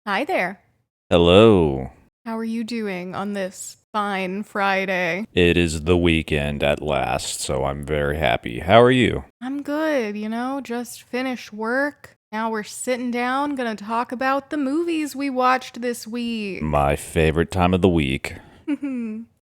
Hi there. Hello. How are you doing on this fine Friday? It is the weekend at last, so I'm very happy. How are you? I'm good, just finished work. Now we're sitting down, gonna talk about the movies we watched this week. My favorite time of the week.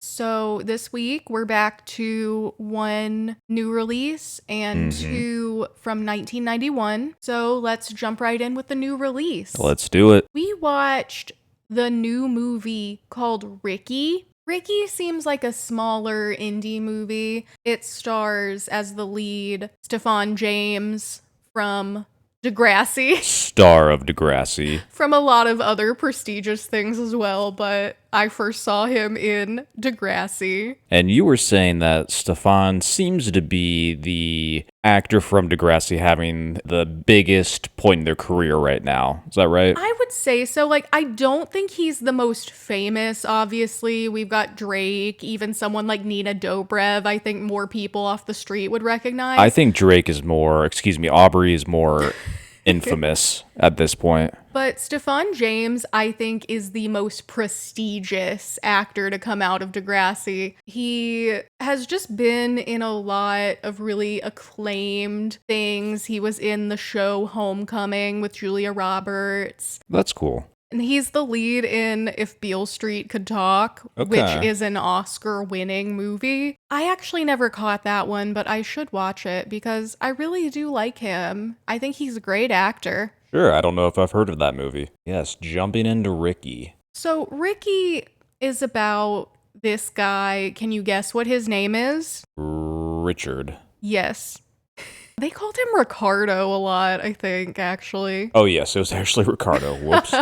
So this week we're back to one new release and two from 1991. So let's jump right in with the new release. Let's do it. We watched the new movie called Ricky. Ricky seems like a smaller indie movie. It stars as the lead Stefan James from Degrassi, Star of Degrassi. from a lot of other prestigious things as well, but I first saw him in Degrassi. And you were saying that Stefan seems to be the actor from Degrassi having the biggest point in their career right now. Is that right? I would say so. I don't think he's the most famous, obviously. We've got Drake, even someone like Nina Dobrev, I think more people off the street would recognize. I think Aubrey is more infamous at this point. But Stefan James, I think, is the most prestigious actor to come out of Degrassi. He has just been in a lot of really acclaimed things. He was in the show Homecoming with Julia Roberts. That's cool. And he's the lead in If Beale Street Could Talk, which is an Oscar-winning movie. I actually never caught that one, but I should watch it because I really do like him. I think he's a great actor. Sure, I don't know if I've heard of that movie. Yes, jumping into Ricky. So Ricky is about this guy. Can you guess what his name is? Richard. Yes. They called him Ricardo a lot, I think, actually. Oh, yes, it was actually Ricardo. Whoops.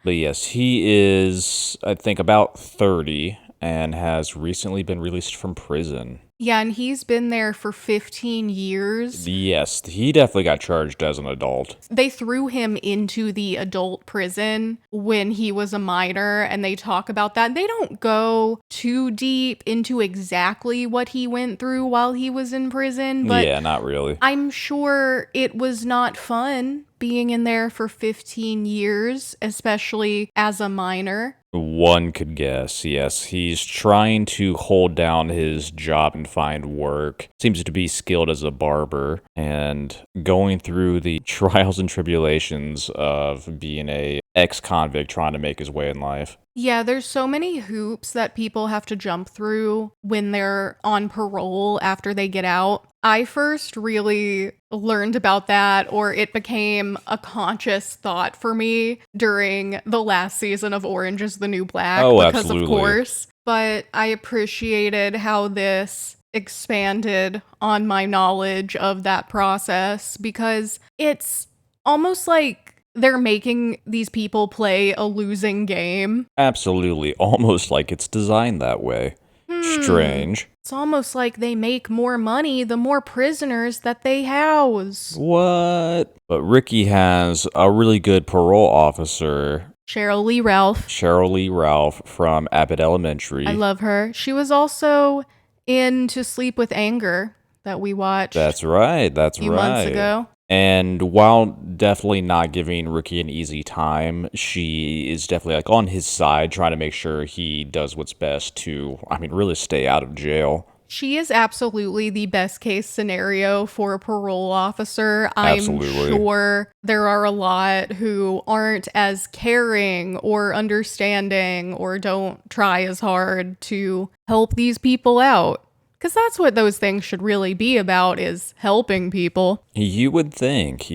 But yes, he is, I think, about 30 and has recently been released from prison. Yeah, and he's been there for 15 years. Yes, he definitely got charged as an adult. They threw him into the adult prison when he was a minor, and they talk about that. They don't go too deep into exactly what he went through while he was in prison, but yeah, not really. I'm sure it was not fun being in there for 15 years, especially as a minor. One could guess, yes. He's trying to hold down his job and find work. Seems to be skilled as a barber and going through the trials and tribulations of being a ex-convict trying to make his way in life. Yeah, there's so many hoops that people have to jump through when they're on parole after they get out. I first really learned about that, or it became a conscious thought for me during the last season of Orange is the New Black. Oh, because absolutely. Of course. But I appreciated how this expanded on my knowledge of that process because it's almost like they're making these people play a losing game. Absolutely, almost like it's designed that way. Strange. It's almost like they make more money the more prisoners that they house. What? But Ricky has a really good parole officer, Cheryl Lee Ralph from Abbott Elementary. I love her. She was also in To Sleep with Anger that we watched. That's right. a few months ago. And while definitely not giving Ricky an easy time, she is definitely on his side, trying to make sure he does what's best to, really stay out of jail. She is absolutely the best case scenario for a parole officer. I'm sure there are a lot who aren't as caring or understanding or don't try as hard to help these people out. Because that's what those things should really be about, is helping people. You would think,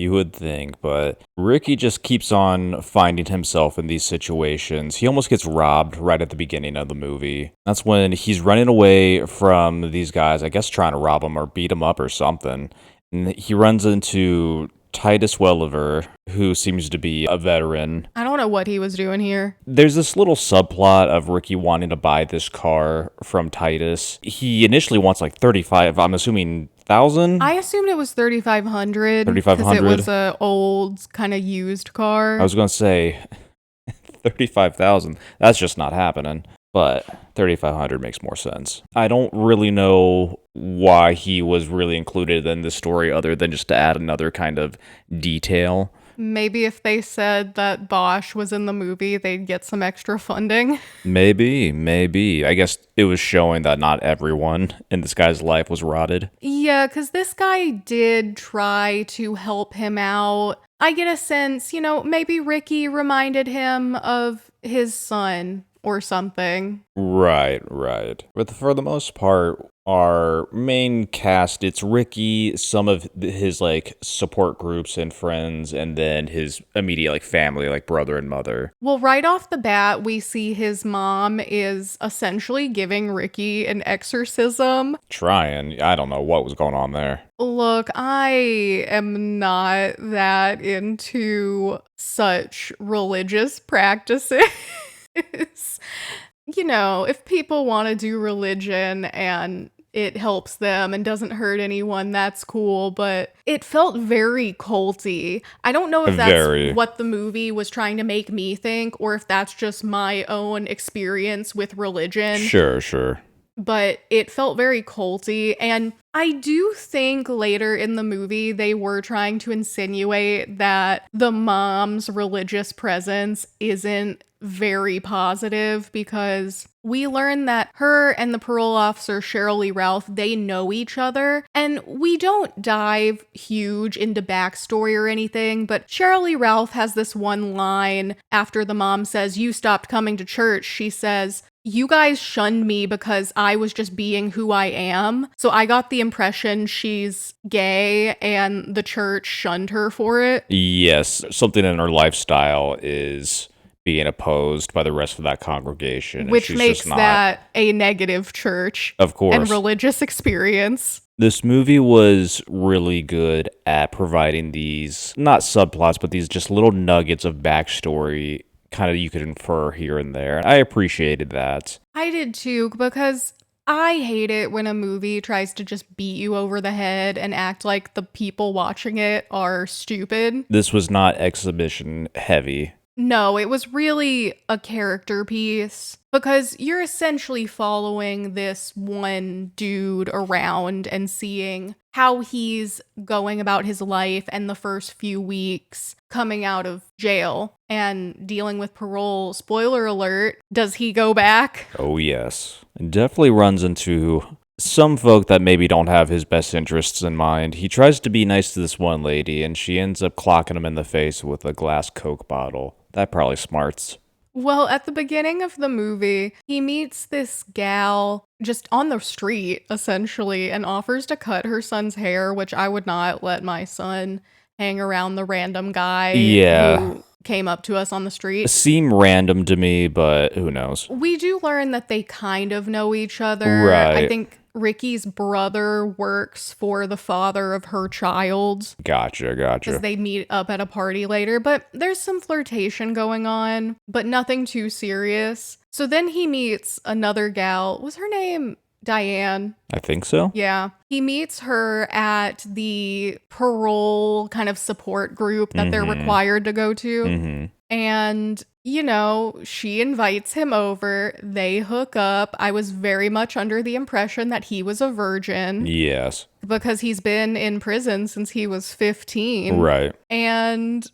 but Ricky just keeps on finding himself in these situations. He almost gets robbed right at the beginning of the movie. That's when he's running away from these guys, I guess trying to rob him or beat him up or something. And he runs into Titus Welliver, who seems to be a veteran. I don't know what he was doing here. There's this little subplot of Ricky wanting to buy this car from Titus. He initially wants 35, I'm assuming, thousand? I assumed it was 3,500. 3,500? Because it was an old, kind of used car. I was going to say 35,000. That's just not happening. But 3,500 makes more sense. I don't really know why he was really included in this story other than just to add another kind of detail Maybe if they said that Bosch was in the movie, they'd get some extra funding. Maybe. I guess it was showing that not everyone in this guy's life was rotted. Yeah, because this guy did try to help him out. I get a sense, maybe Ricky reminded him of his son or something. Right. But for the most part, our main cast, it's Ricky, some of his support groups and friends, and then his immediate family, like brother and mother. Well, right off the bat, we see his mom is essentially giving Ricky an exorcism. Trying. I don't know what was going on there. Look, I am not that into such religious practices. If people want to do religion and it helps them and doesn't hurt anyone, that's cool, but it felt very culty. I don't know if that's what the movie was trying to make me think, or if that's just my own experience with religion. Sure. But it felt very culty, and I do think later in the movie they were trying to insinuate that the mom's religious presence isn't very positive, because we learn that her and the parole officer, Cheryl Lee Ralph, they know each other, and we don't dive huge into backstory or anything, but Cheryl Lee Ralph has this one line after the mom says, "You stopped coming to church." She says, "You guys shunned me because I was just being who I am." So I got the impression she's gay and the church shunned her for it. Yes, something in her lifestyle is being opposed by the rest of that congregation. Which makes that a negative church. Of course. And religious experience. This movie was really good at providing these, not subplots, but these just little nuggets of backstory kind of you could infer here and there. I appreciated that. I did too, because I hate it when a movie tries to just beat you over the head and act like the people watching it are stupid. This was not exhibition heavy. No, it was really a character piece, because you're essentially following this one dude around and seeing how he's going about his life and the first few weeks coming out of jail and dealing with parole. Spoiler alert, does he go back? Oh, yes. It definitely runs into some folk that maybe don't have his best interests in mind. He tries to be nice to this one lady, and she ends up clocking him in the face with a glass Coke bottle. That probably smarts. Well, at the beginning of the movie, he meets this gal just on the street, essentially, and offers to cut her son's hair, which I would not let my son hang around the random guy who came up to us on the street. Seem random to me, but who knows? We do learn that they kind of know each other. Right. I think Ricky's brother works for the father of her child. Gotcha. Because they meet up at a party later, but there's some flirtation going on, but nothing too serious. So then he meets another gal. Was her name Diane? I think so. Yeah. He meets her at the parole kind of support group that they're required to go to. And, she invites him over. They hook up. I was very much under the impression that he was a virgin. Yes. Because he's been in prison since he was 15. Right. And,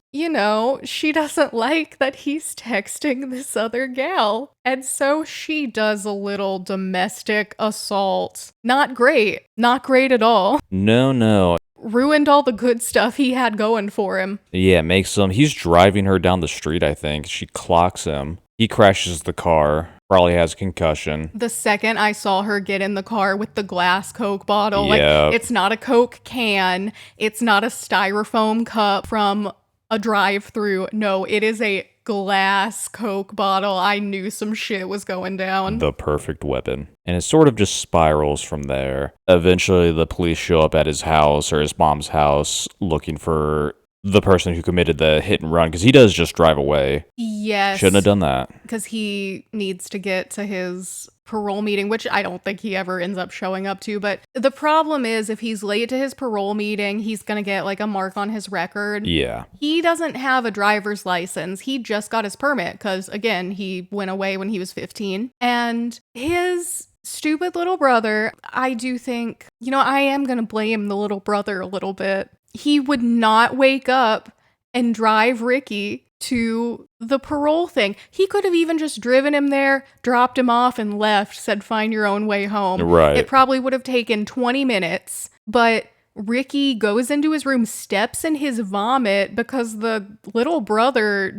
she doesn't like that he's texting this other gal. And so she does a little domestic assault. Not great. Not great at all. No. Ruined all the good stuff he had going for him. Yeah, he's driving her down the street, I think. She clocks him. He crashes the car. Probably has a concussion. The second I saw her get in the car with the glass Coke bottle, yep. It's not a Coke can. It's not a styrofoam cup from a drive-through. No, it is a glass Coke bottle. I knew some shit was going down. The perfect weapon. And it sort of just spirals from there. Eventually, the police show up at his house, or his mom's house, looking for the person who committed the hit and run, because he does just drive away. Yes. Shouldn't have done that. Because he needs to get to his parole meeting, which I don't think he ever ends up showing up to. But the problem is, if he's late to his parole meeting, he's going to get a mark on his record. Yeah. He doesn't have a driver's license. He just got his permit because, again, he went away when he was 15. And his stupid little brother, I do think, I am going to blame the little brother a little bit. He would not wake up and drive Ricky to the parole thing. He could have even just driven him there, dropped him off, and left, said, find your own way home. Right. It probably would have taken 20 minutes, but Ricky goes into his room, steps in his vomit because the little brother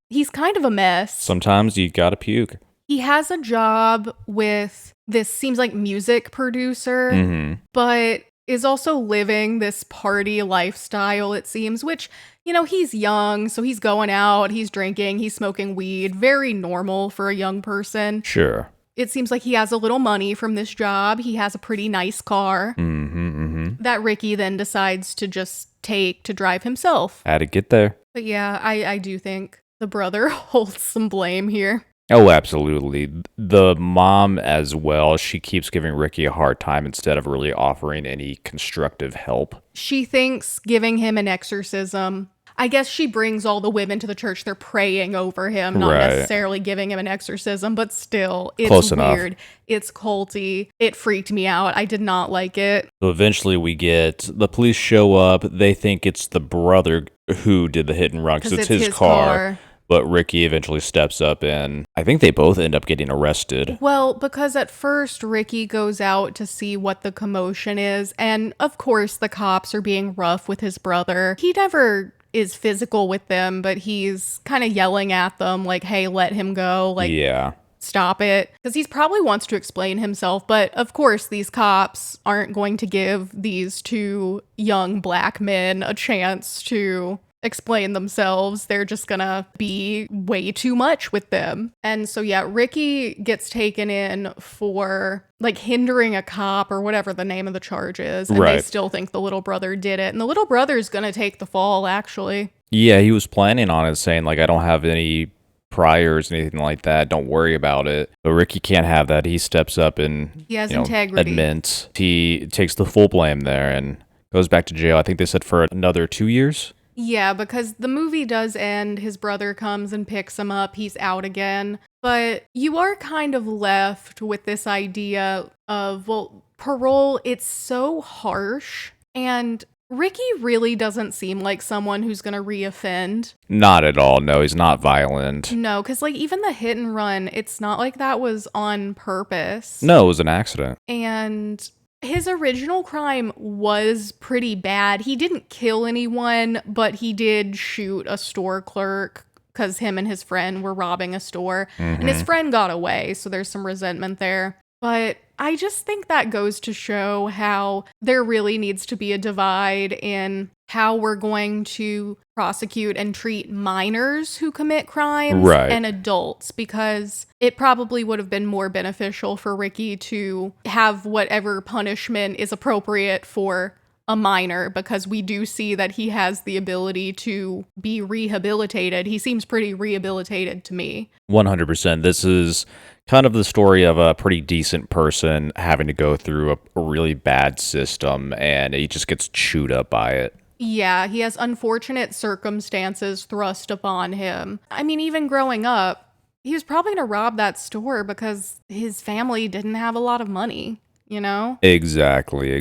he's kind of a mess. Sometimes you gotta puke. He has a job with this, seems like music producer, but is also living this party lifestyle, it seems, which, he's young, so he's going out, he's drinking, he's smoking weed, very normal for a young person. Sure. It seems like he has a little money from this job. He has a pretty nice car that Ricky then decides to just take to drive himself. Had to get there. But yeah, I do think the brother holds some blame here. Oh, absolutely. The mom as well, she keeps giving Ricky a hard time instead of really offering any constructive help. She thinks giving him an exorcism, I guess she brings all the women to the church, they're praying over him, not necessarily giving him an exorcism, but still, it's close weird. Enough. It's culty. It freaked me out. I did not like it. So eventually the police show up. They think it's the brother who did the hit and run because it's his car. But Ricky eventually steps up and I think they both end up getting arrested. Well, because at first Ricky goes out to see what the commotion is. And of course the cops are being rough with his brother. He never is physical with them, but he's kind of yelling at them like, hey, let him go. Like, yeah. Stop it. Because he probably wants to explain himself. But of course, these cops aren't going to give these two young black men a chance to explain themselves. They're just gonna be way too much with them. And so yeah, Ricky gets taken in for like hindering a cop or whatever the name of the charge is. And they still think the little brother did it. And the little brother's gonna take the fall, actually. Yeah, he was planning on it, saying like, I don't have any priors, anything like that. Don't worry about it. But Ricky can't have that. He steps up and he has integrity. Admits. He takes the full blame there and goes back to jail. I think they said for another 2 years. Yeah, because the movie does end, his brother comes and picks him up, he's out again. But you are kind of left with this idea of, well, parole, it's so harsh, and Ricky really doesn't seem like someone who's going to reoffend. Not at all, no, he's not violent. No, because like even the hit and run, it's not like that was on purpose. No, it was an accident. And his original crime was pretty bad. He didn't kill anyone, but he did shoot a store clerk because him and his friend were robbing a store. And his friend got away, so there's some resentment there. But I just think that goes to show how there really needs to be a divide in how we're going to prosecute and treat minors who commit crimes and adults, because it probably would have been more beneficial for Ricky to have whatever punishment is appropriate for a minor, because we do see that he has the ability to be rehabilitated. He seems pretty rehabilitated to me. 100%. This is kind of the story of a pretty decent person having to go through a really bad system, and he just gets chewed up by it. Yeah, he has unfortunate circumstances thrust upon him. I mean, even growing up, he was probably going to rob that store because his family didn't have a lot of money, you know? Exactly.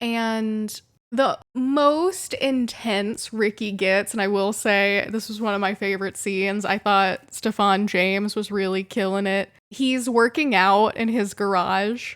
And the most intense Ricky gets, and I will say this was one of my favorite scenes. I thought Stephan James was really killing it. He's working out in his garage.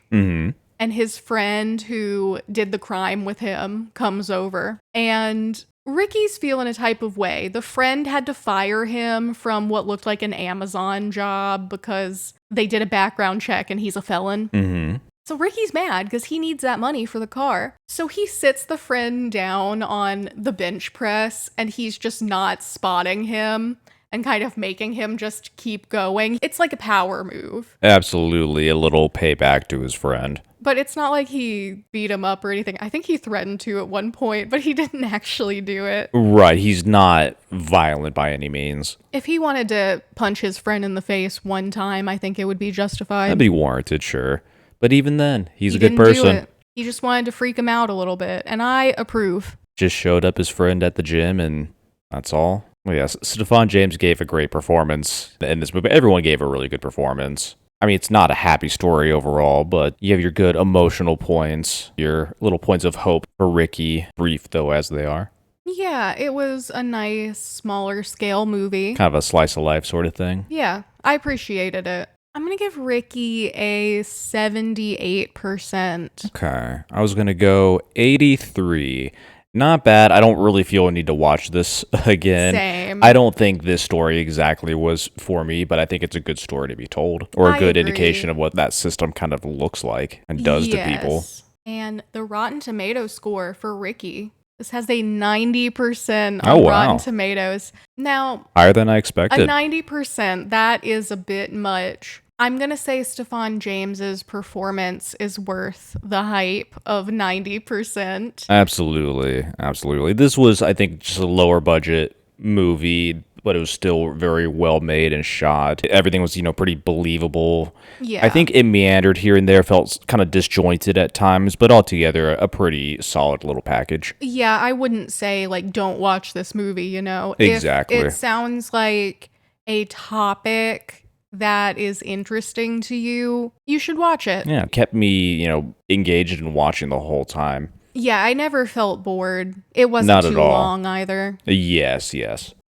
And his friend who did the crime with him comes over. And Ricky's feeling a type of way. The friend had to fire him from what looked like an Amazon job because they did a background check and he's a felon. So Ricky's mad because he needs that money for the car. So he sits the friend down on the bench press and he's just not spotting him and kind of making him just keep going. It's like a power move. Absolutely, a little payback to his friend. But it's not like he beat him up or anything. I think he threatened to at one point, but he didn't actually do it. Right, he's not violent by any means. If he wanted to punch his friend in the face one time, I think it would be justified. That'd be warranted, sure. But even then, he's a good person. He just wanted to freak him out a little bit, and I approve. Just showed up his friend at the gym, and that's all. Well, yes, Stephan James gave a great performance in this movie. Everyone gave a really good performance. I mean, it's not a happy story overall, but you have your good emotional points, your little points of hope for Ricky, brief though as they are. Yeah, it was a nice, smaller scale movie. Kind of a slice of life sort of thing. Yeah, I appreciated it. I'm going to give Ricky a 78%. Okay. I was going to go 83. Not bad. I don't really feel a need to watch this again. Same. I don't think this story exactly was for me, but I think it's a good story to be told, or a good indication of what that system kind of looks like and does to people. And the Rotten Tomato score for Ricky. This has a 90% on Rotten Tomatoes. Now, higher than I expected. A 90%, that is a bit much. I'm going to say Stephan James's performance is worth the hype of 90%. Absolutely. Absolutely. This was, I think, just a lower budget movie, but it was still very well made and shot. Everything was, pretty believable. Yeah. I think it meandered here and there, felt kind of disjointed at times, but altogether a pretty solid little package. Yeah, I wouldn't say, don't watch this movie, Exactly. If it sounds like a topic that is interesting to you, you should watch it. Yeah, kept me, engaged and watching the whole time. Yeah, I never felt bored. It wasn't too long either. Yes.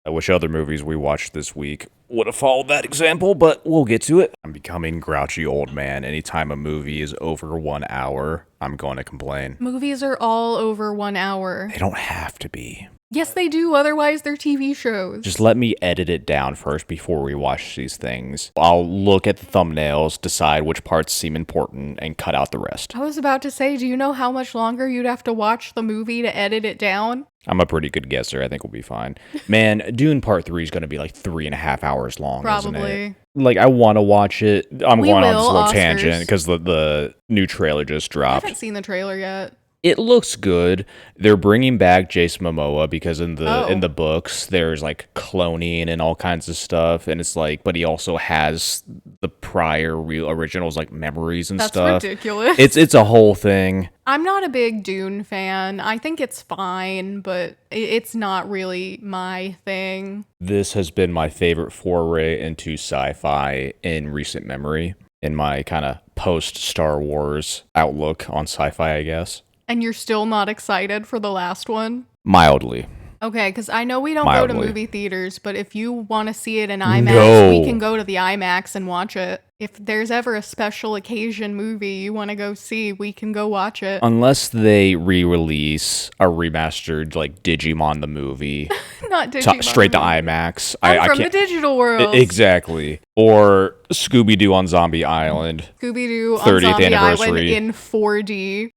I wish other movies we watched this week would have followed that example, but we'll get to it. I'm becoming grouchy old man. Anytime a movie is over 1 hour, I'm going to complain. Movies are all over 1 hour. They don't have to be. Yes, they do. Otherwise, they're TV shows. Just let me edit it down first before we watch these things. I'll look at the thumbnails, decide which parts seem important, and cut out the rest. I was about to say, do you know how much longer you'd have to watch the movie to edit it down? I'm a pretty good guesser. I think we'll be fine. Man, Dune Part 3 is going to be 3.5 hours long, Probably. Isn't it? I want to watch it. I'm going on this little Oscars. tangent because the new trailer just dropped. I haven't seen the trailer yet. It looks good. They're bringing back Jason Momoa because in the books there's cloning and all kinds of stuff, and it's but he also has the prior real originals memories and stuff. That's ridiculous. It's a whole thing. I'm not a big Dune fan. I think it's fine, but it's not really my thing. This has been my favorite foray into sci-fi in recent memory, in my kind of post-Star Wars outlook on sci-fi, I guess. And you're still not excited for the last one? Mildly. Okay, because I know we don't go to movie theaters, but if you want to see it in IMAX, we can go to the IMAX and watch it. If there's ever a special occasion movie you want to go see, we can go watch it. Unless they re-release a remastered, Digimon the movie. Not Digimon. Straight to IMAX. I'm from the digital world. Exactly. Or Scooby-Doo on Zombie Island. Scooby-Doo on Zombie Island in 4D.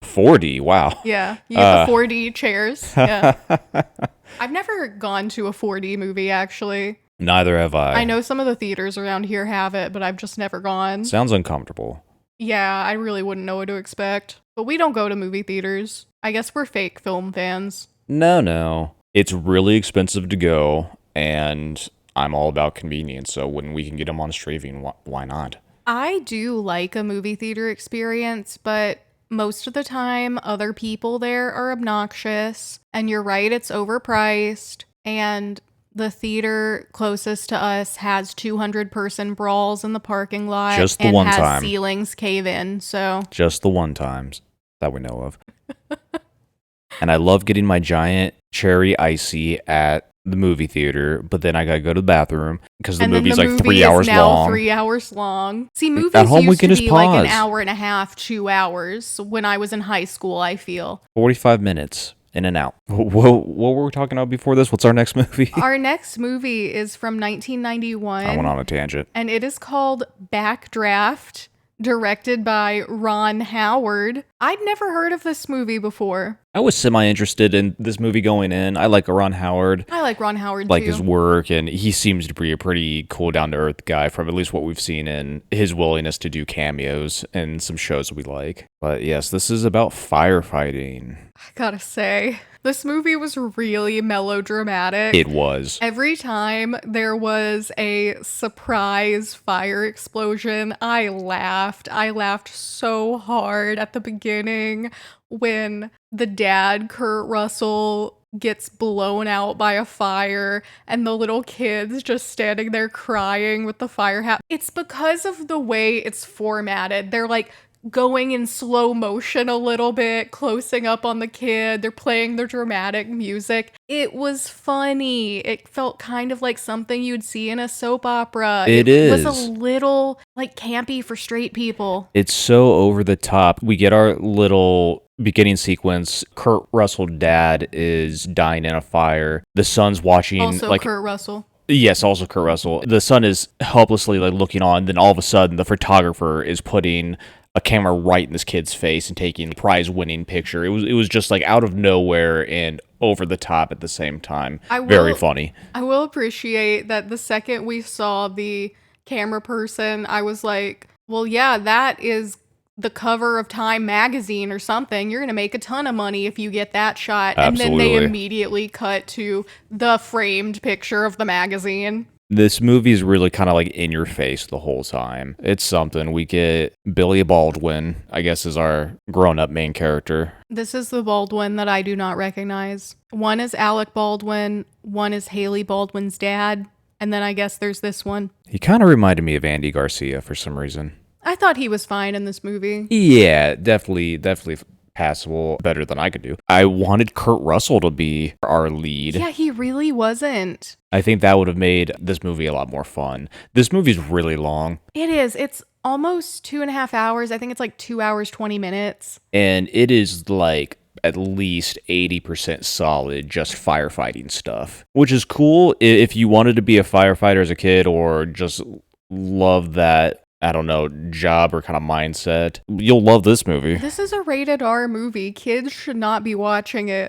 4D, wow. Yeah, you get the 4D chairs. Yeah. I've never gone to a 4D movie, actually. Neither have I. I know some of the theaters around here have it, but I've just never gone. Sounds uncomfortable. Yeah, I really wouldn't know what to expect. But we don't go to movie theaters. I guess we're fake film fans. No. It's really expensive to go, and I'm all about convenience, so when we can get them on streaming, why not? I do like a movie theater experience, but most of the time, other people there are obnoxious, and you're right, it's overpriced, and the theater closest to us has 200-person brawls in the parking lot. Just the one time. And has ceilings cave in, so. Just the one times that we know of. And I love getting my giant cherry icy at the movie theater, but then I gotta go to the bathroom because the movie's 3 hours long. 3 hours long. See, movies at home, used we can to just be pause. an hour and a half, 2 hours when I was in high school, I feel. 45 minutes in and out. What were we talking about before this? What's our next movie? Our next movie is from 1991. I went on a tangent. And it is called Backdraft, directed by Ron Howard. I'd never heard of this movie before. I was semi-interested in this movie going in. I like Ron Howard. I like Ron Howard, like too. his work, and he seems to be a pretty cool, down-to-earth guy from at least what we've seen in his willingness to do cameos in some shows we like. But yes, this is about firefighting. I gotta say, this movie was really melodramatic. It was. Every time there was a surprise fire explosion, I laughed. I laughed so hard at the beginning when the dad, Kurt Russell, gets blown out by a fire and the little kid's just standing there crying with the fire hat. It's because of the way it's formatted. They're like going in slow motion a little bit, closing up on the kid. They're playing their dramatic music. It was funny. It felt kind of like something you'd see in a soap opera. It was a is. little like campy for straight people. It's so over the top. We get our little beginning sequence. Kurt Russell's dad is dying in a fire. The son's watching Also Kurt Russell. Yes, also Kurt Russell. The son is helplessly like looking on, then all of a sudden the photographer is putting a camera right in this kid's face and taking a prize-winning picture. It was just like out of nowhere and over the top at the same time. Very funny. I will appreciate that the second we saw the camera person, I was like, well, yeah, that is the cover of Time magazine or something. You're going to make a ton of money if you get that shot. Absolutely. And then they immediately cut to the framed picture of the magazine. This movie is really kind of like in your face the whole time. It's something. We get Billy Baldwin, I guess, is our grown-up main character. This is the Baldwin that I do not recognize. One is Alec Baldwin, one is Haley Baldwin's dad, and then I guess there's this one. He kind of reminded me of Andy Garcia for some reason. I thought he was fine in this movie. Yeah, definitely passable, better than I could do. I wanted Kurt Russell to be our lead. Yeah, he really wasn't. I think that would have made this movie a lot more fun. This movie's really long. It is. It's almost 2.5 hours. I think it's like 2 hours, 20 minutes. And it is like at least 80% solid, just firefighting stuff, which is cool if you wanted to be a firefighter as a kid or just love that, I don't know, job or kind of mindset. You'll love this movie. This is a rated R movie. Kids should not be watching it.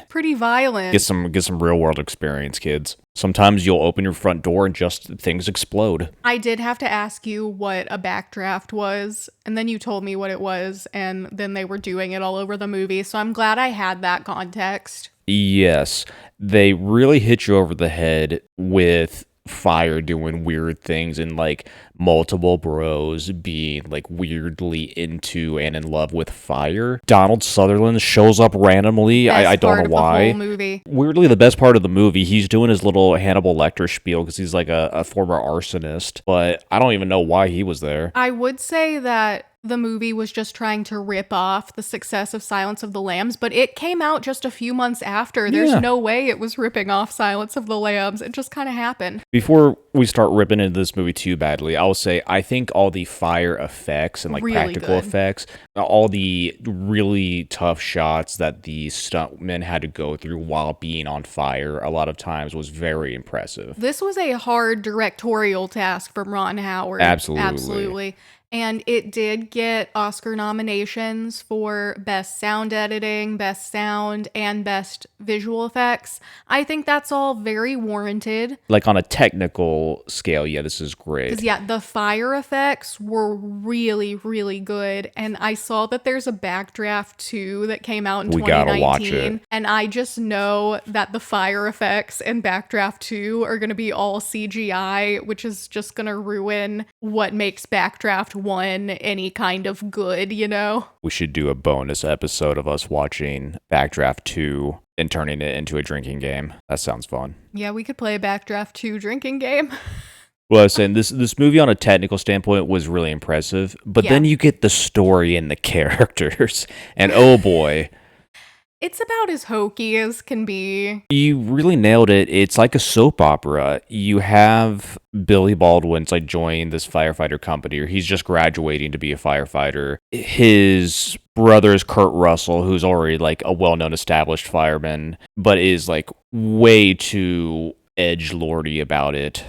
Pretty violent. Get some real world experience, kids. Sometimes you'll open your front door and just things explode. I did have to ask you what a backdraft was, and then you told me what it was, and then they were doing it all over the movie, so I'm glad I had that context. Yes, they really hit you over the head with fire doing weird things and like multiple bros being like weirdly into and in love with fire. Donald Sutherland shows up randomly. I don't know why. The whole movie. Weirdly, the best part of the movie, he's doing his little Hannibal Lecter spiel because he's like a former arsonist, but I don't even know why he was there. I would say that the movie was just trying to rip off the success of Silence of the Lambs, but it came out just a few months after. There's no way it was ripping off Silence of the Lambs. It just kind of happened. Before we start ripping into this movie too badly, I'll say I think all the fire effects and like really practical effects, all the really tough shots that the stuntmen had to go through while being on fire a lot of times was very impressive. This was a hard directorial task from Ron Howard. Absolutely. And it did get Oscar nominations for Best Sound Editing, Best Sound, and Best Visual Effects. I think that's all very warranted. Like on a technical scale, yeah, this is great. Because, yeah, the fire effects were really, really good. And I saw that there's a Backdraft 2 that came out in 2019. We gotta watch it. And I just know that the fire effects in Backdraft 2 are going to be all CGI, which is just going to ruin what makes Backdraft 1 any kind of good, you know? We should do a bonus episode of us watching Backdraft 2 and turning it into a drinking game. That sounds fun. Yeah, we could play a Backdraft 2 drinking game. Well, I was saying, this movie on a technical standpoint was really impressive, but then you get the story and the characters, and oh boy. It's about as hokey as can be. You really nailed it. It's like a soap opera. You have Billy Baldwin's like joining this firefighter company, or he's just graduating to be a firefighter. His brother is Kurt Russell, who's already like a well-known established fireman, but is like way too edgelordy about it.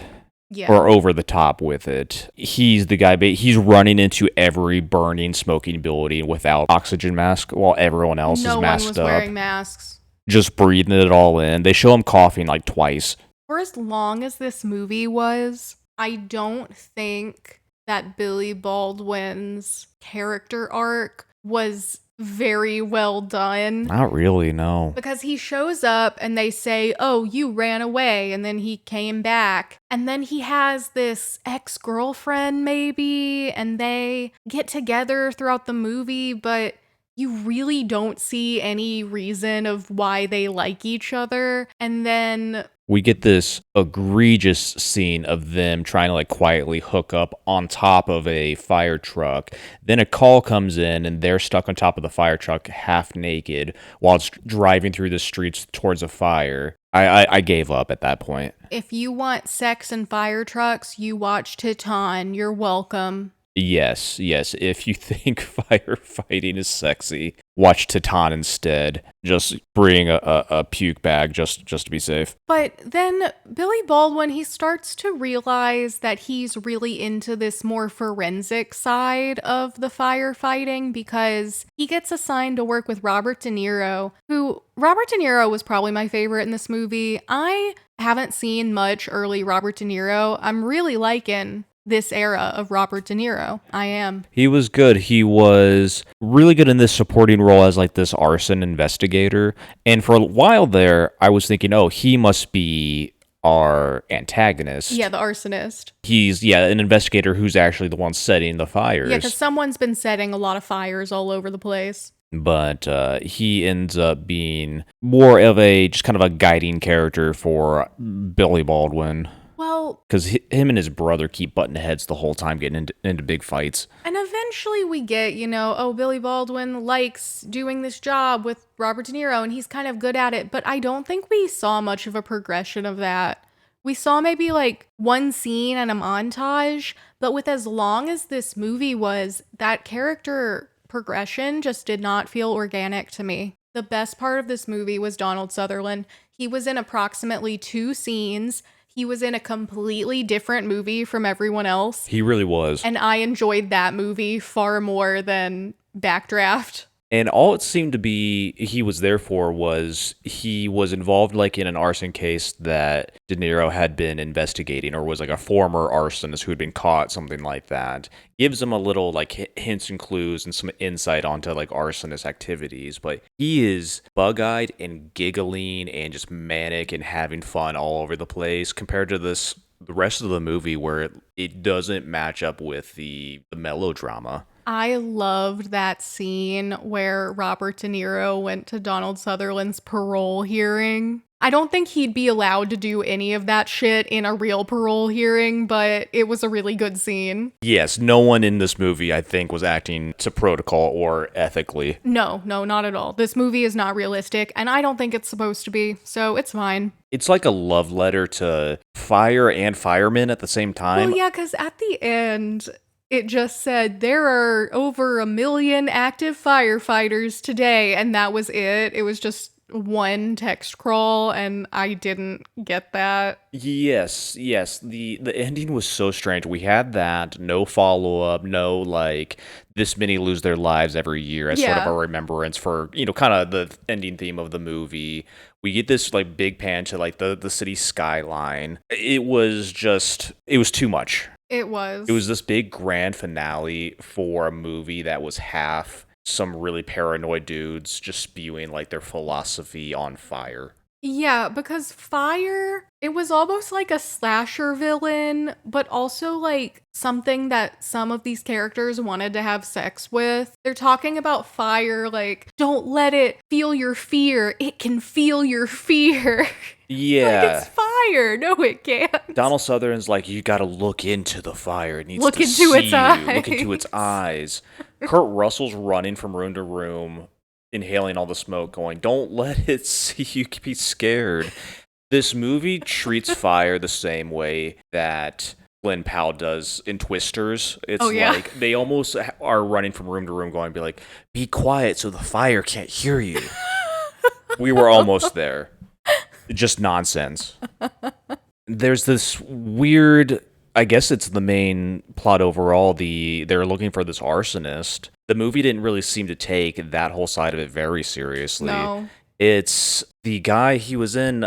Yeah. Or over the top with it. He's the guy, he's running into every burning, smoking building without oxygen mask while everyone else is masked up. No one was wearing masks. Just breathing it all in. They show him coughing like twice. For as long as this movie was, I don't think that Billy Baldwin's character arc was very well done. Not really, no. Because he shows up and they say, oh, you ran away, and then he came back. And then he has this ex-girlfriend maybe, and they get together throughout the movie, but you really don't see any reason of why they like each other. And then We get this egregious scene of them trying to like quietly hook up on top of a fire truck. Then a call comes in and they're stuck on top of the fire truck half naked while it's driving through the streets towards a fire. I gave up at that point. If you want sex and fire trucks, you watch Titan. You're welcome. Yes. If you think firefighting is sexy, watch Titan instead. Just bring a puke bag just to be safe. But then Billy Baldwin, he starts to realize that he's really into this more forensic side of the firefighting because he gets assigned to work with Robert De Niro, who Robert De Niro was probably my favorite in this movie. I haven't seen much early Robert De Niro. I'm really liking this era of Robert De Niro. I am. He was good. He was really good in this supporting role as like this arson investigator. And for a while there, I was thinking, oh, he must be our antagonist. Yeah, the arsonist. He's, an investigator who's actually the one setting the fires. Yeah, because someone's been setting a lot of fires all over the place. But he ends up being more of just kind of a guiding character for Billy Baldwin. Well, because him and his brother keep butting heads the whole time, getting into big fights. And eventually we get, Billy Baldwin likes doing this job with Robert De Niro, and he's kind of good at it. But I don't think we saw much of a progression of that. We saw maybe like one scene and a montage, but with as long as this movie was, that character progression just did not feel organic to me. The best part of this movie was Donald Sutherland. He was in approximately 2 scenes. He was in a completely different movie from everyone else. He really was. And I enjoyed that movie far more than Backdraft. And all it seemed to be he was there for was he was involved like in an arson case that De Niro had been investigating, or was like a former arsonist who had been caught, something like that. Gives him a little like hints and clues and some insight onto like arsonist activities. But he is bug-eyed and giggling and just manic and having fun all over the place compared to the rest of the movie where it doesn't match up with the melodrama. I loved that scene where Robert De Niro went to Donald Sutherland's parole hearing. I don't think he'd be allowed to do any of that shit in a real parole hearing, but it was a really good scene. Yes, no one in this movie, I think, was acting to protocol or ethically. No, not at all. This movie is not realistic, and I don't think it's supposed to be, so it's fine. It's like a love letter to fire and firemen at the same time. Well, yeah, because at the end, it just said there are over 1 million active firefighters today, and that was it. It was just one text crawl, and I didn't get that. Yes. The ending was so strange. We had that, no follow-up, no like this many lose their lives every year as sort of a remembrance for, kind of the ending theme of the movie. We get this like big pan to like the city skyline. It was too much. It was this big grand finale for a movie that was half some really paranoid dudes just spewing like their philosophy on fire. Yeah, because fire, it was almost like a slasher villain, but also like something that some of these characters wanted to have sex with. They're talking about fire like, don't let it feel your fear. It can feel your fear. Yeah. Like, it's fire. No, it can't. Donald Sutherland's like, you gotta look into the fire. It needs look to into see its eyes. Look into its eyes. Kurt Russell's running from room to room, inhaling all the smoke, going, don't let it see you be scared. This movie treats fire the same way that Glenn Powell does in Twisters. It's like they almost are running from room to room going, be quiet so the fire can't hear you. We were almost there. Just nonsense. There's this weird, I guess it's the main plot overall, they're looking for this arsonist. The movie didn't really seem to take that whole side of it very seriously. No. It's the guy, he was in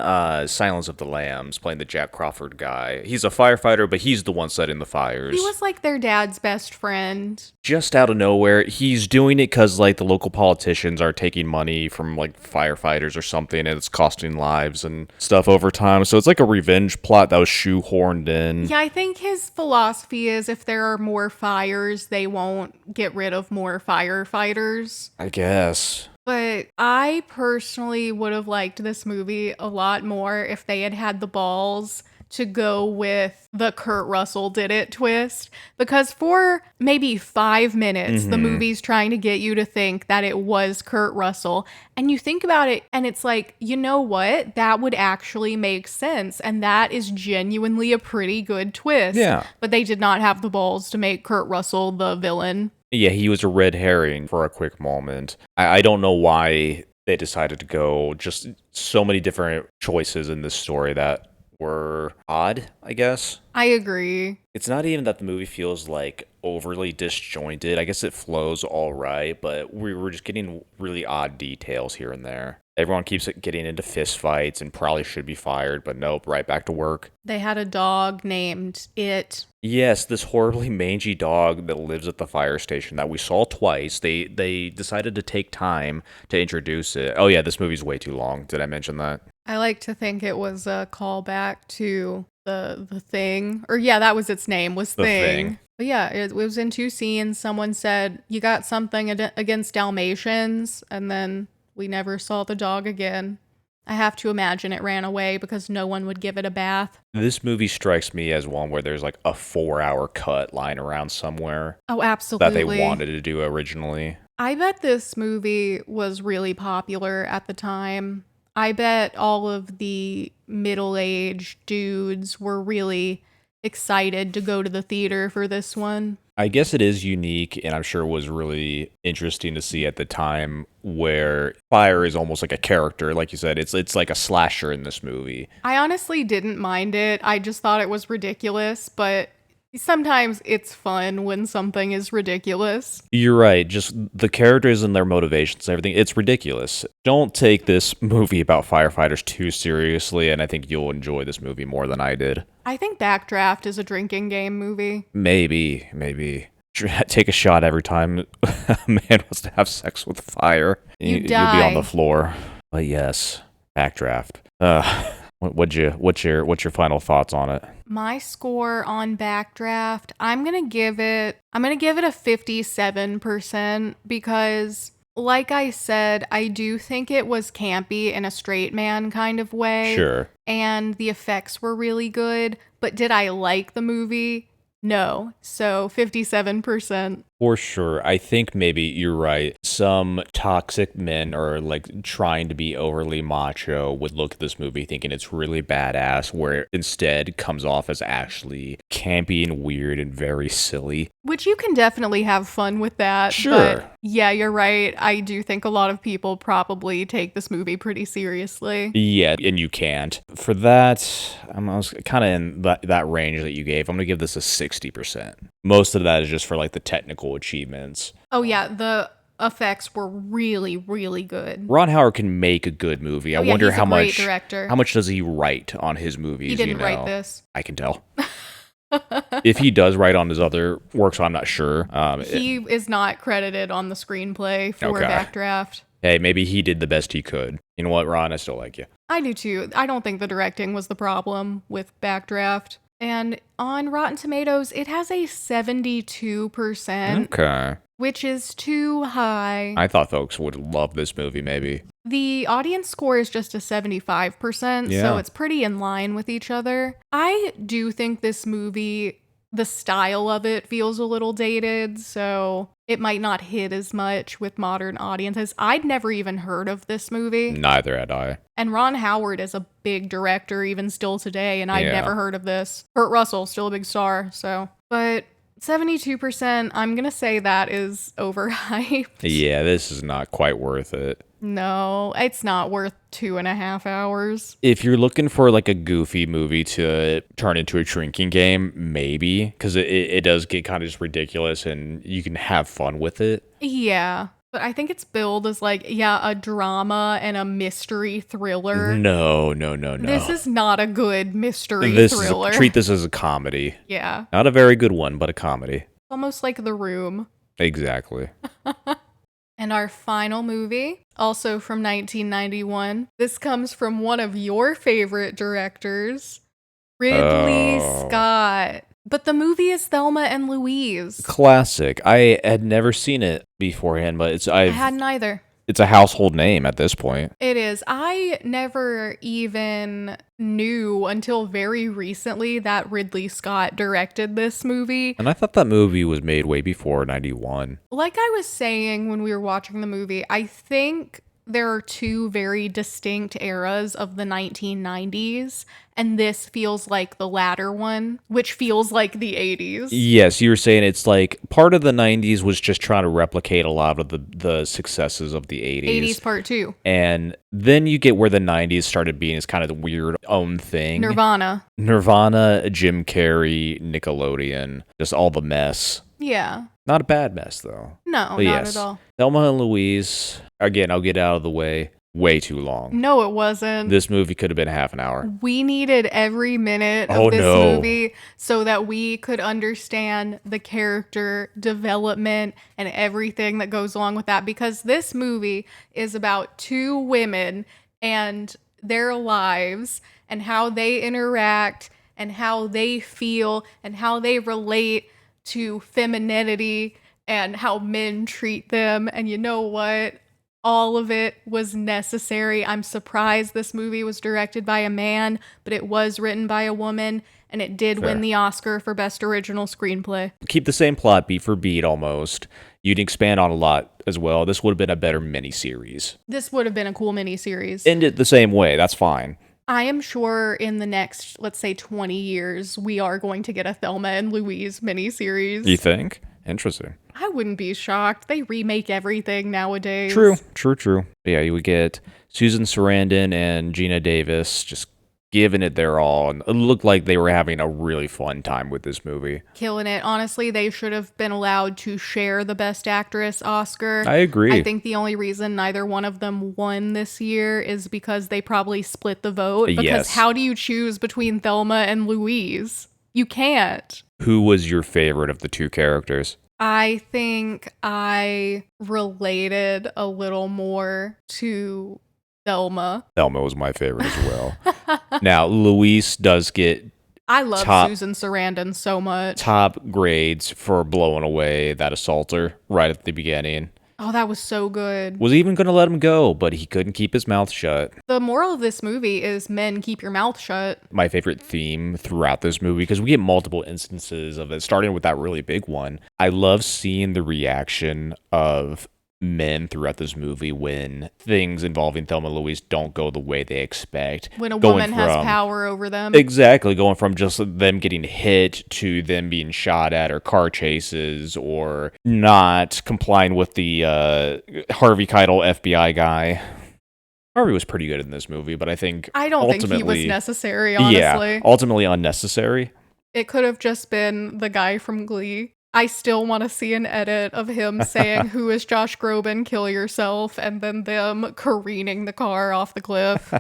Silence of the Lambs, playing the Jack Crawford guy. He's a firefighter, but he's the one setting the fires. He was like their dad's best friend. Just out of nowhere, he's doing it because like the local politicians are taking money from like firefighters or something, and it's costing lives and stuff over time. So it's like a revenge plot that was shoehorned in. Yeah, I think his philosophy is if there are more fires, they won't get rid of more firefighters. I guess. But I personally would have liked this movie a lot more if they had had the balls to go with the Kurt Russell did it twist. Because for maybe 5 minutes, the movie's trying to get you to think that it was Kurt Russell. And you think about it, and it's like, you know what? That would actually make sense. And that is genuinely a pretty good twist. Yeah. But they did not have the balls to make Kurt Russell the villain. Yeah, he was a red herring for a quick moment. I don't know why they decided to go just so many different choices in this story that were odd, I guess. I agree. It's not even that the movie feels like overly disjointed. I guess it flows all right, but we were just getting really odd details here and there. Everyone keeps getting into fist fights and probably should be fired, but nope, right back to work. They had a dog named It. Yes, this horribly mangy dog that lives at the fire station that we saw twice. They decided to take time to introduce it. Oh yeah, this movie's way too long. Did I mention that? I like to think it was a callback to the Thing. Or yeah, that was its name, was The Thing. Thing. But yeah, it was in two scenes. Someone said, "You got something against Dalmatians," and then we never saw the dog again. I have to imagine it ran away because no one would give it a bath. This movie strikes me as one where there's like a 4-hour cut lying around somewhere. Oh, absolutely. That they wanted to do originally. I bet this movie was really popular at the time. I bet all of the middle-aged dudes were really excited to go to the theater for this one. I guess it is unique, and I'm sure it was really interesting to see at the time where fire is almost like a character. Like you said, it's like a slasher in this movie. I honestly didn't mind it. I just thought it was ridiculous, but sometimes it's fun when something is ridiculous. You're right. Just the characters and their motivations and everything. It's ridiculous. Don't take this movie about firefighters too seriously, and I think you'll enjoy this movie more than I did. I think Backdraft is a drinking game movie. Maybe. Take a shot every time a man wants to have sex with fire. You die. You'll be on the floor. But yes, Backdraft. What's your final thoughts on it? My score on Backdraft, I'm gonna give it a 57% because, like I said, I do think it was campy in a straight man kind of way. Sure. And the effects were really good, but did I like the movie? No. So 57%. For sure. I think maybe you're right. Some toxic men are like trying to be overly macho would look at this movie thinking it's really badass, where it instead comes off as actually campy and weird and very silly. Which you can definitely have fun with that. Sure. But yeah, you're right. I do think a lot of people probably take this movie pretty seriously. Yeah, and you can't. For that, I was kind of in that range that you gave. I'm going to give this a 60%. Most of that is just for like the technical achievements. Oh yeah, the effects were really, really good. Ron Howard can make a good movie. I wonder he's how a great much director. How much does he write on his movies? He didn't write this. I can tell. If he does write on his other works, I'm not sure. He is not credited on the screenplay for Backdraft. Hey, maybe he did the best he could. You know what, Ron? I still like you. I do too. I don't think the directing was the problem with Backdraft. And on Rotten Tomatoes, it has a 72%. Okay. Which is too high. I thought folks would love this movie, maybe. The audience score is just a 75%, so it's pretty in line with each other. I do think this movie, the style of it feels a little dated, so it might not hit as much with modern audiences. I'd never even heard of this movie. Neither had I. And Ron Howard is a big director even still today, and I'd never heard of this. Kurt Russell, still a big star, so. But 72%, I'm going to say that is overhyped. Yeah, this is not quite worth it. No, it's not worth 2.5 hours. If you're looking for like a goofy movie to turn into a drinking game, maybe, because it does get kind of just ridiculous and you can have fun with it. Yeah, but I think it's billed as like, a drama and a mystery thriller. No. This is not a good mystery thriller. Treat this as a comedy. Yeah. Not a very good one, but a comedy. Almost like The Room. Exactly. And our final movie, also from 1991. This comes from one of your favorite directors, Ridley Scott. But the movie is Thelma and Louise. Classic. I had never seen it beforehand, but I hadn't either. it's a household name at this point. It is. I never even knew until very recently that Ridley Scott directed this movie. And I thought that movie was made way before 91. Like I was saying when we were watching the movie, I think there are two very distinct eras of the 1990s, and this feels like the latter one, which feels like the 80s. Yes, you were saying it's like part of the 90s was just trying to replicate a lot of the successes of the 80s. 80s part 2. And then you get where the 90s started being is kind of the weird own thing. Nirvana, Jim Carrey, Nickelodeon, just all the mess. Yeah. Not a bad mess, though. No, but not at all. Thelma and Louise, again, I'll get out of the way, way too long. No, it wasn't. This movie could have been half an hour. We needed every minute of this movie so that we could understand the character development and everything that goes along with that, because this movie is about two women and their lives and how they interact and how they feel and how they relate to femininity and how men treat them. And you know what? All of it was necessary. I'm surprised this movie was directed by a man, but it was written by a woman, and it did win the Oscar for Best Original Screenplay. Keep the same plot beat for beat almost. You'd expand on a lot as well. This would have been a better miniseries. This would have been a cool miniseries. End it the same way. That's fine. I am sure in the next, let's say, 20 years, we are going to get a Thelma and Louise miniseries. You think? Interesting. I wouldn't be shocked. They remake everything nowadays. True. Yeah, you would get Susan Sarandon and Gina Davis just giving it their all. And it looked like they were having a really fun time with this movie. Killing it. Honestly, they should have been allowed to share the Best Actress Oscar. I agree. I think the only reason neither one of them won this year is because they probably split the vote. Because how do you choose between Thelma and Louise? You can't. Who was your favorite of the two characters? I think I related a little more to Thelma. Thelma was my favorite as well. Now, Louise does get I love Susan Sarandon so much. Top grades for blowing away that assaulter right at the beginning. Oh, that was so good. Was even going to let him go, but he couldn't keep his mouth shut. The moral of this movie is men, keep your mouth shut. My favorite theme throughout this movie, because we get multiple instances of it, starting with that really big one. I love seeing the reaction of men throughout this movie when things involving Thelma and Louise don't go the way they expect. When a woman has power over them. Exactly, going from just them getting hit to them being shot at, or car chases, or not complying with the Harvey Keitel FBI guy. Harvey was pretty good in this movie, but I don't think he was necessary, honestly. Yeah, ultimately unnecessary. It could have just been the guy from Glee. I still want to see an edit of him saying, "Who is Josh Groban? Kill yourself," and then them careening the car off the cliff.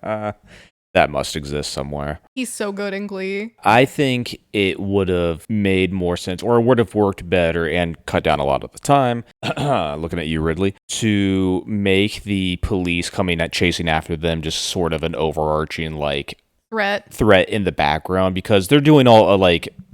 That must exist somewhere. He's so good in Glee. I think it would have made more sense, or would have worked better and cut down a lot of the time, looking at you, Ridley, to make the police chasing after them just sort of an overarching, threat in the background, because they're doing all,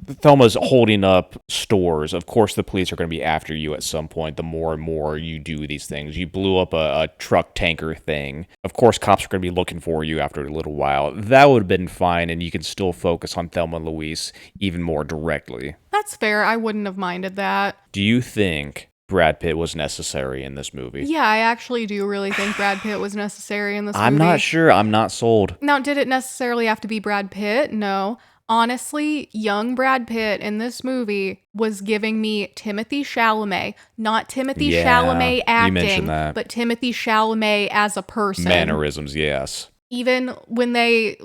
Thelma's holding up stores. Of course, the police are going to be after you at some point. The more and more you do these things, you blew up a truck tanker thing. Of course, cops are going to be looking for you after a little while. That would have been fine, and you can still focus on Thelma and Louise even more directly. That's fair. I wouldn't have minded that. Do you think Brad Pitt was necessary in this movie? Yeah, I actually do really think Brad Pitt was necessary in this movie. I'm not sure. I'm not sold. Now, did it necessarily have to be Brad Pitt? No. Honestly, young Brad Pitt in this movie was giving me Timothée Chalamet. Not Timothée Chalamet acting, but Timothée Chalamet as a person. Mannerisms, yes. Even when they,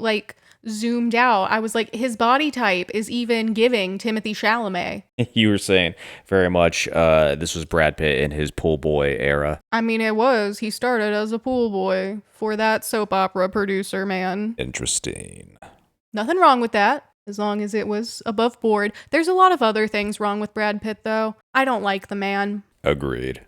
zoomed out, I was like, his body type is even giving Timothée Chalamet. You were saying very much this was Brad Pitt in his pool boy era. I mean, it was. He started as a pool boy for that soap opera producer, man. Interesting. Nothing wrong with that, as long as it was above board. There's a lot of other things wrong with Brad Pitt, though. I don't like the man. Agreed.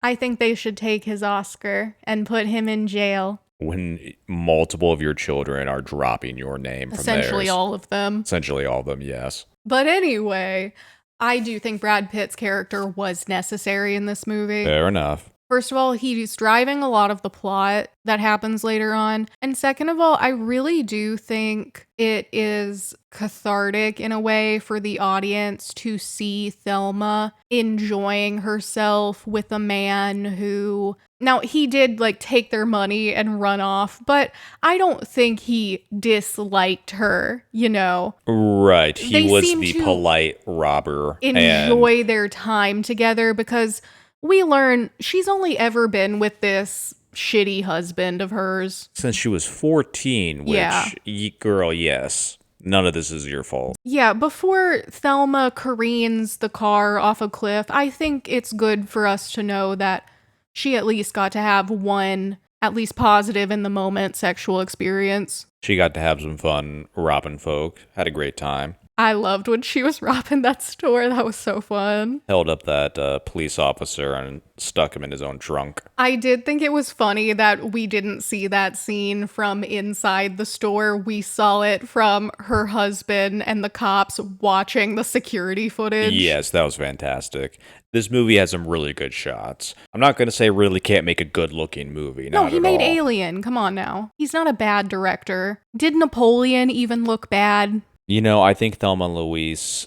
I think they should take his Oscar and put him in jail. When multiple of your children are dropping your name from Essentially all of them. Essentially all of them, yes. But anyway, I do think Brad Pitt's character was necessary in this movie. Fair enough. First of all, he's driving a lot of the plot that happens later on. And second of all, I really do think it is cathartic in a way for the audience to see Thelma enjoying herself with a man who, now he did like take their money and run off, but I don't think he disliked her, you know? Right. He was the polite robber. Enjoy their time together because we learn she's only ever been with this shitty husband of hers since she was 14, which, girl, yes. None of this is your fault. Yeah, before Thelma careens the car off a cliff, I think it's good for us to know that she at least got to have one, at least positive in the moment, sexual experience. She got to have some fun robbing folk. Had a great time. I loved when she was robbing that store. That was so fun. Held up that police officer and stuck him in his own trunk. I did think it was funny that we didn't see that scene from inside the store. We saw it from her husband and the cops watching the security footage. Yes, that was fantastic. This movie has some really good shots. I'm not going to say really can't make a good-looking movie. No, he made Alien. Come on now. He's not a bad director. Did Napoleon even look bad? You know, I think Thelma Louise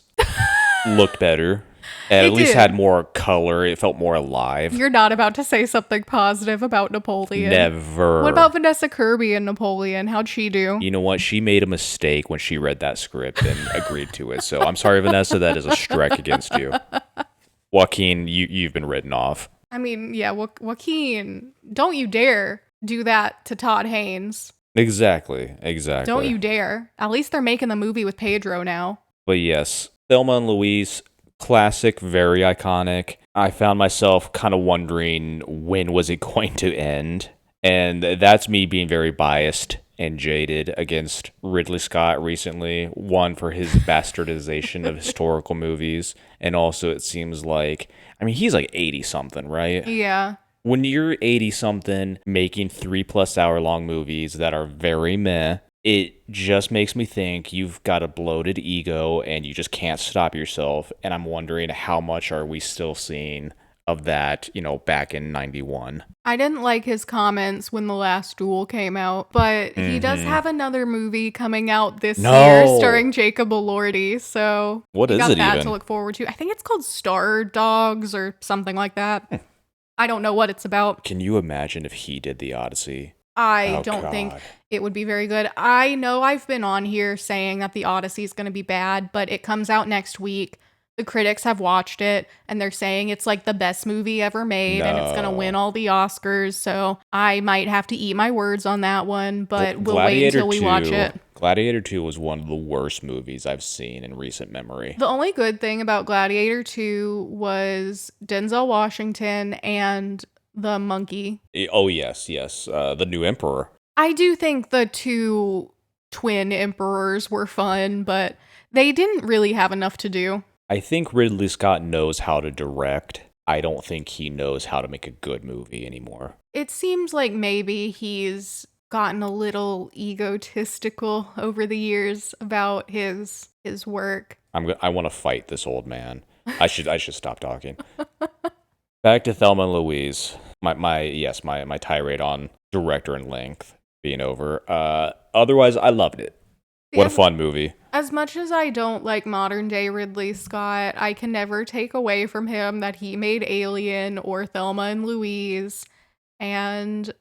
looked better. At least had more color. It felt more alive. You're not about to say something positive about Napoleon. Never. What about Vanessa Kirby and Napoleon? How'd she do? You know what? She made a mistake when she read that script and agreed to it. So I'm sorry, Vanessa. That is a strike against you. Joaquin, you've been written off. I mean, yeah, Joaquin, don't you dare do that to Todd Haynes. Exactly. Don't you dare. At least they're making the movie with Pedro now. But yes, Thelma and Louise, classic, very iconic. I found myself kind of wondering when was it going to end? And that's me being very biased and jaded against Ridley Scott recently. One, for his bastardization of historical movies. And also it seems like, I mean, he's like 80-something, right? Yeah. When you're 80-something making 3+ hour long movies that are very meh, it just makes me think you've got a bloated ego and you just can't stop yourself. And I'm wondering how much are we still seeing of that, you know, back in 91. I didn't like his comments when The Last Duel came out, but he does have another movie coming out this year starring Jacob Elordi, so what is it that to look forward to. I think it's called Star Dogs or something like that. I don't know what it's about. Can you imagine if he did The Odyssey? I don't think it would be very good. I know I've been on here saying that The Odyssey is going to be bad, but it comes out next week. The critics have watched it, and they're saying it's like the best movie ever made, and it's going to win all the Oscars, so I might have to eat my words on that one, but we'll wait until we watch it. Gladiator 2 was one of the worst movies I've seen in recent memory. The only good thing about Gladiator 2 was Denzel Washington and the monkey. Oh, yes. The new emperor. I do think the two twin emperors were fun, but they didn't really have enough to do. I think Ridley Scott knows how to direct. I don't think he knows how to make a good movie anymore. It seems like maybe he's gotten a little egotistical over the years about his work. I want to fight this old man. I should stop talking. Back to Thelma and Louise. My tirade on director and length being over. Otherwise, I loved it. What a fun movie. As much as I don't like modern day Ridley Scott, I can never take away from him that he made Alien or Thelma and Louise and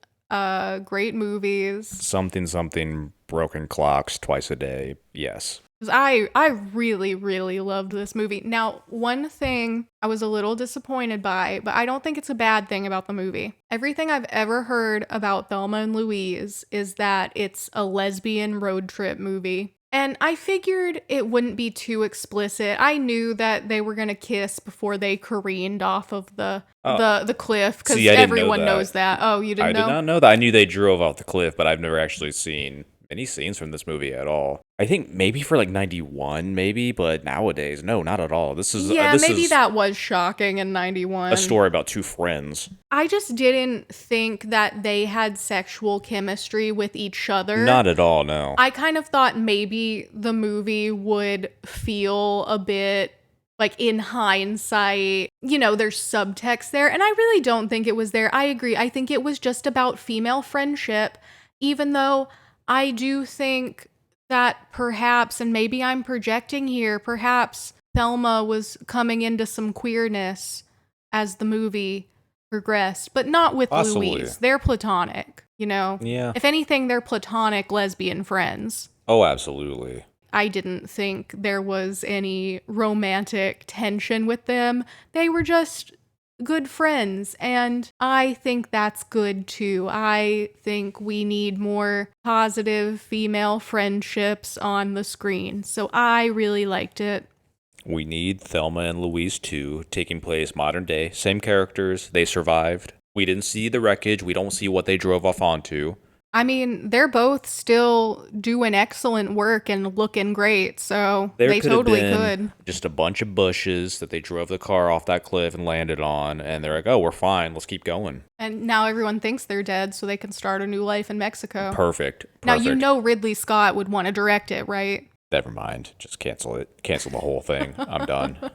great movies. Something, broken clocks twice a day. Yes. I really, really loved this movie. Now, one thing I was a little disappointed by, but I don't think it's a bad thing about the movie. Everything I've ever heard about Thelma and Louise is that it's a lesbian road trip movie. And I figured it wouldn't be too explicit. I knew that they were going to kiss before they careened off of the cliff, because everyone knows that. Oh, you didn't know? I did not know that. I knew they drove off the cliff, but I've never actually seen any scenes from this movie at all. I think maybe for like 91, maybe, but nowadays, no, not at all. Maybe that was shocking in 91. A story about two friends. I just didn't think that they had sexual chemistry with each other. Not at all, no. I kind of thought maybe the movie would feel a bit like in hindsight, there's subtext there. And I really don't think it was there. I agree. I think it was just about female friendship, even though I do think that perhaps, and maybe I'm projecting here, perhaps Thelma was coming into some queerness as the movie progressed, but not with Possibly. Louise. They're platonic, Yeah. If anything, they're platonic lesbian friends. Oh, absolutely. I didn't think there was any romantic tension with them. They were just good friends, and I think that's good too. I think we need more positive female friendships on the screen, so I really liked it. We need Thelma and Louise 2, taking place modern day. Same characters, they survived. We didn't see the wreckage, we don't see what they drove off onto. I mean, they're both still doing excellent work and looking great, so they totally could. Just a bunch of bushes that they drove the car off that cliff and landed on, and they're like, oh, we're fine, let's keep going. And now everyone thinks they're dead, so they can start a new life in Mexico. Perfect. Now, Ridley Scott would want to direct it, right? Never mind. Just cancel it. Cancel the whole thing. I'm done.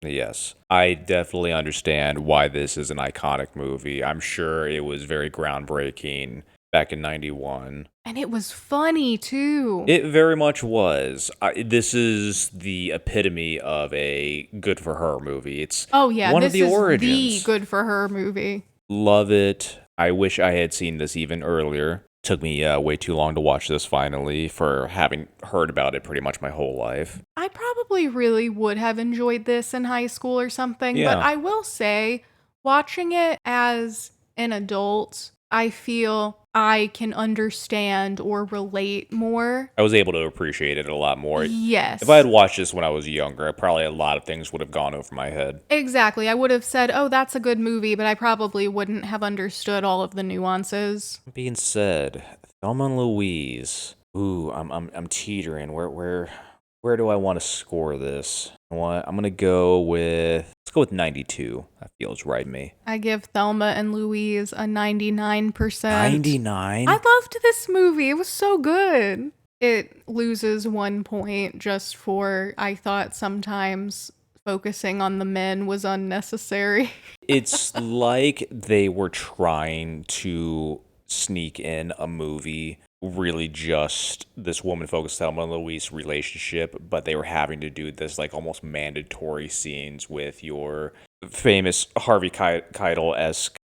Yes. I definitely understand why this is an iconic movie. I'm sure it was very groundbreaking back in 91. And it was funny, too. It very much was. This is the epitome of a good for her movie. It's one of the origins. This is the good for her movie. Love it. I wish I had seen this even earlier. Took me way too long to watch this finally, for having heard about it pretty much my whole life. I probably really would have enjoyed this in high school or something, but I will say, watching it as an adult, I feel I can understand or relate more. I was able to appreciate it a lot more. Yes. If I had watched this when I was younger, probably a lot of things would have gone over my head. Exactly. I would have said, oh, that's a good movie, but I probably wouldn't have understood all of the nuances. Being said, Thelma and Louise. Ooh, I'm teetering. Where do I want to score this? I'm gonna go with, let's go with 92. That feels right to me. I give Thelma and Louise a 99%. 99? I loved this movie. It was so good. It loses 1 point just for, I thought sometimes focusing on the men was unnecessary. It's like they were trying to sneak in a movie, really just this woman-focused Thelma and Louise relationship, but they were having to do this like almost mandatory scenes with your famous Harvey Keitel-esque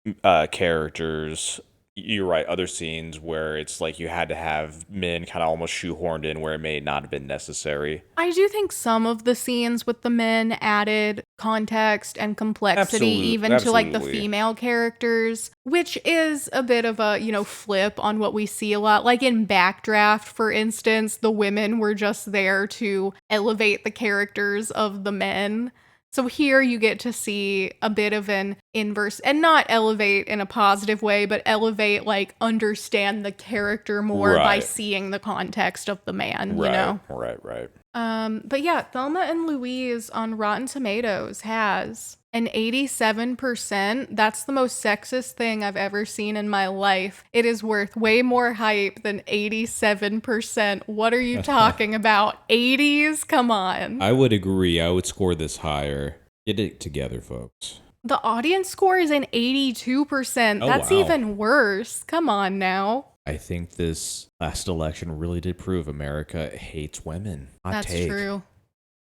characters. You're right, other scenes where it's like you had to have men kind of almost shoehorned in where it may not have been necessary. I do think some of the scenes with the men added context and complexity to like the female characters, which is a bit of a, flip on what we see a lot. Like in Backdraft, for instance, the women were just there to elevate the characters of the men. So here you get to see a bit of an inverse, and not elevate in a positive way, but elevate, like, understand the character more by seeing the context of the man, you know? Right. But yeah, Thelma and Louise on Rotten Tomatoes has an 87%. That's the most sexist thing I've ever seen in my life. It is worth way more hype than 87%. What are you talking about? 80s? Come on. I would agree. I would score this higher. Get it together, folks. The audience score is an 82%. That's even worse. Come on now. I think this last election really did prove America hates women. That's true.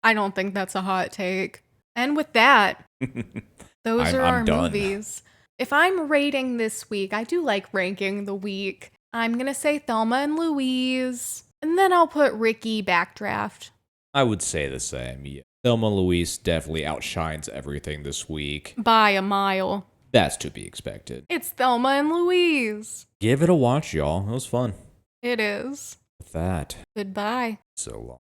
I don't think that's a hot take. And with that, those are our movies. If I'm rating this week, I do like ranking the week. I'm going to say Thelma and Louise, and then I'll put Ricky Backdraft. I would say the same. Yeah. Thelma and Louise definitely outshines everything this week. By a mile. That's to be expected. It's Thelma and Louise. Give it a watch, y'all. It was fun. It is. With that. Goodbye. So long.